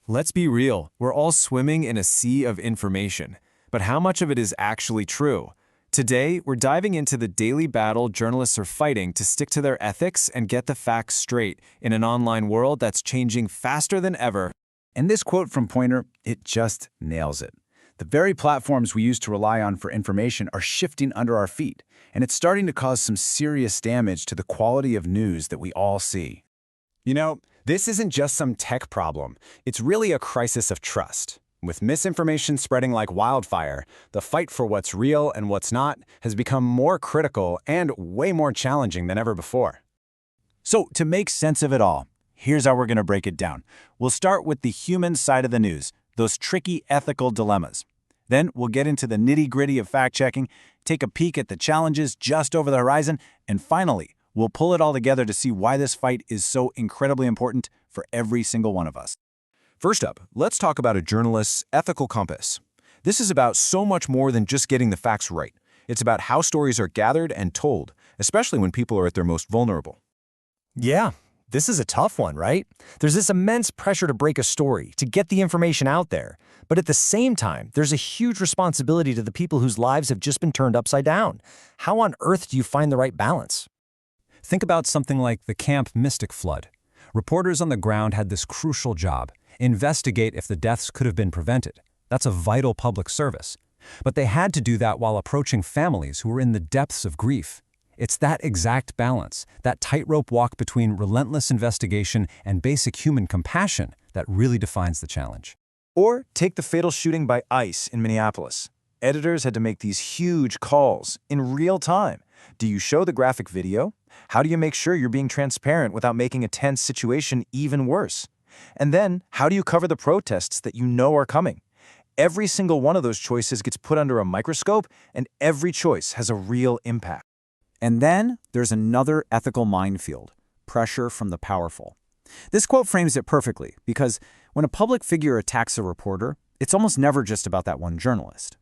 Let's be real, we're all swimming in a sea of information. But how much of it is actually true? Today, we're diving into the daily battle journalists are fighting to stick to their ethics and get the facts straight in an online world that's changing faster than ever. And this quote from Poynter, it just nails it. The very platforms we used to rely on for information are shifting under our feet, and it's starting to cause some serious damage to the quality of news that we all see. You know, this isn't just some tech problem. It's really a crisis of trust. With misinformation spreading like wildfire, the fight for what's real and what's not has become more critical and way more challenging than ever before. So, to make sense of it all, here's how we're going to break it down. We'll start with the human side of the news, those tricky ethical dilemmas. Then we'll get into the nitty-gritty of fact-checking, take a peek at the challenges just over the horizon, and finally, we'll pull it all together to see why this fight is so incredibly important for every single one of us. First up, let's talk about a journalist's ethical compass. This is about so much more than just getting the facts right. It's about how stories are gathered and told, especially when people are at their most vulnerable. Yeah, this is a tough one, right? There's this immense pressure to break a story, to get the information out there. But at the same time, there's a huge responsibility to the people whose lives have just been turned upside down. How on earth do you find the right balance? Think about something like the Camp Mystic flood. Reporters on the ground had this crucial job: investigate if the deaths could have been prevented. That's a vital public service. But they had to do that while approaching families who were in the depths of grief. It's that exact balance, that tightrope walk between relentless investigation and basic human compassion that really defines the challenge. Or take the fatal shooting by ICE in Minneapolis. Editors had to make these huge calls in real time. Do you show the graphic video? How do you make sure you're being transparent without making a tense situation even worse? And then, how do you cover the protests that you know are coming? Every single one of those choices gets put under a microscope, and every choice has a real impact. And then there's another ethical minefield: pressure from the powerful. This quote frames it perfectly, because when a public figure attacks a reporter, it's almost never just about that one journalist.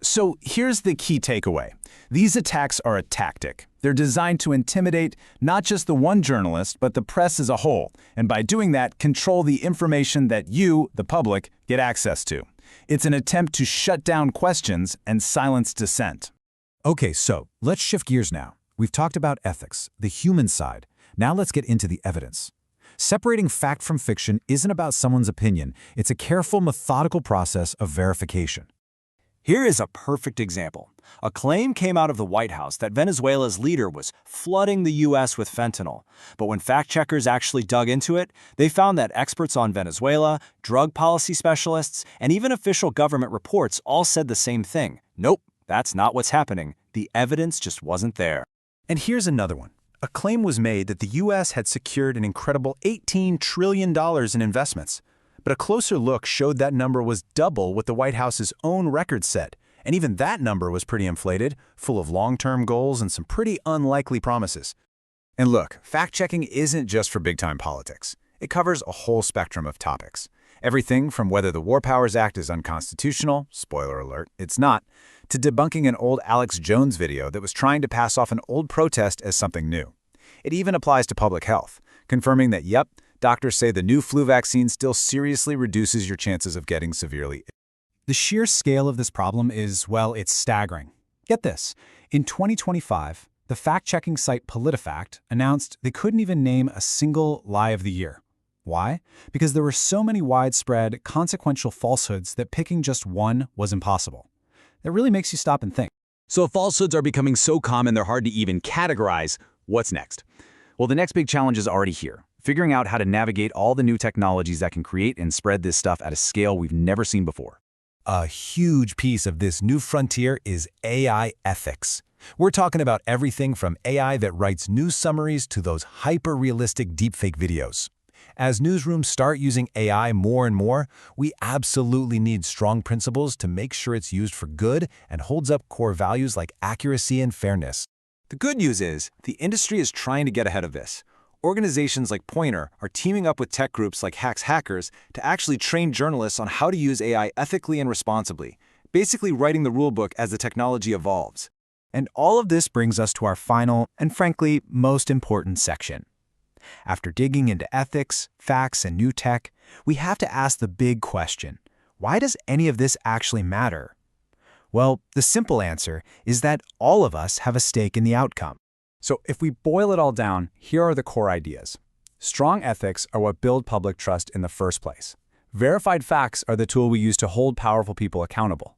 So here's the key takeaway. These attacks are a tactic. They're designed to intimidate not just the one journalist, but the press as a whole, and by doing that, control the information that you, the public, get access to. It's an attempt to shut down questions and silence dissent. Okay, so let's shift gears now. We've talked about ethics, the human side. Now let's get into the evidence. Separating fact from fiction isn't about someone's opinion. It's a careful, methodical process of verification. Here is a perfect example. A claim came out of the White House that Venezuela's leader was flooding the U.S. with fentanyl. But when fact-checkers actually dug into it, they found that experts on Venezuela, drug policy specialists, and even official government reports all said the same thing. Nope, that's not what's happening. The evidence just wasn't there. And here's another one. A claim was made that the U.S. had secured an incredible $18 trillion in investments. But a closer look showed that number was double what the White House's own record said. And even that number was pretty inflated, full of long-term goals and some pretty unlikely promises. And look, fact-checking isn't just for big-time politics. It covers a whole spectrum of topics. Everything from whether the War Powers Act is unconstitutional, spoiler alert, it's not, to debunking an old Alex Jones video that was trying to pass off an old protest as something new. It even applies to public health, confirming that, yep, doctors say the new flu vaccine still seriously reduces your chances of getting severely ill. The sheer scale of this problem is, well, it's staggering. Get this. In 2025, the fact-checking site PolitiFact announced they couldn't even name a single lie of the year. Why? Because there were so many widespread, consequential falsehoods that picking just one was impossible. That really makes you stop and think. So if falsehoods are becoming so common they're hard to even categorize, what's next? Well, the next big challenge is already here. Figuring out how to navigate all the new technologies that can create and spread this stuff at a scale we've never seen before. A huge piece of this new frontier is AI ethics. We're talking about everything from AI that writes news summaries to those hyper-realistic deepfake videos. As newsrooms start using AI more and more, we absolutely need strong principles to make sure it's used for good and holds up core values like accuracy and fairness. The good news is, the industry is trying to get ahead of this. Organizations like Poynter are teaming up with tech groups like Hacks Hackers to actually train journalists on how to use AI ethically and responsibly, basically writing the rulebook as the technology evolves. And all of this brings us to our final and, frankly, most important section. After digging into ethics, facts, and new tech, we have to ask the big question: why does any of this actually matter? Well, the simple answer is that all of us have a stake in the outcome. So if we boil it all down, here are the core ideas. Strong ethics are what build public trust in the first place. Verified facts are the tool we use to hold powerful people accountable.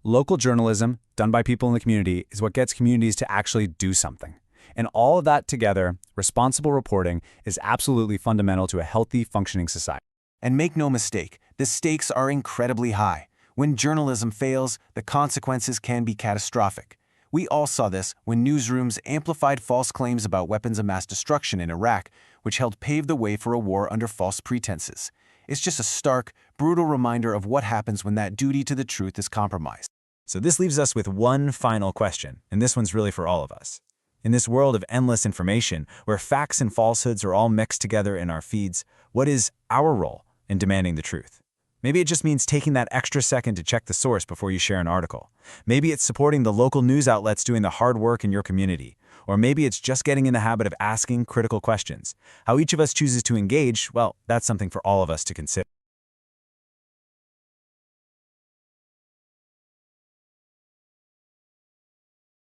Local journalism, done by people in the community, is what gets communities to actually do something. And all of that together, responsible reporting, is absolutely fundamental to a healthy, functioning society. And make no mistake, the stakes are incredibly high. When journalism fails, the consequences can be catastrophic. We all saw this when newsrooms amplified false claims about weapons of mass destruction in Iraq, which helped pave the way for a war under false pretenses. It's just a stark, brutal reminder of what happens when that duty to the truth is compromised. So this leaves us with one final question, and this one's really for all of us. In this world of endless information, where facts and falsehoods are all mixed together in our feeds, what is our role in demanding the truth? Maybe it just means taking that extra second to check the source before you share an article. Maybe it's supporting the local news outlets doing the hard work in your community. Or maybe it's just getting in the habit of asking critical questions. How each of us chooses to engage, well, that's something for all of us to consider.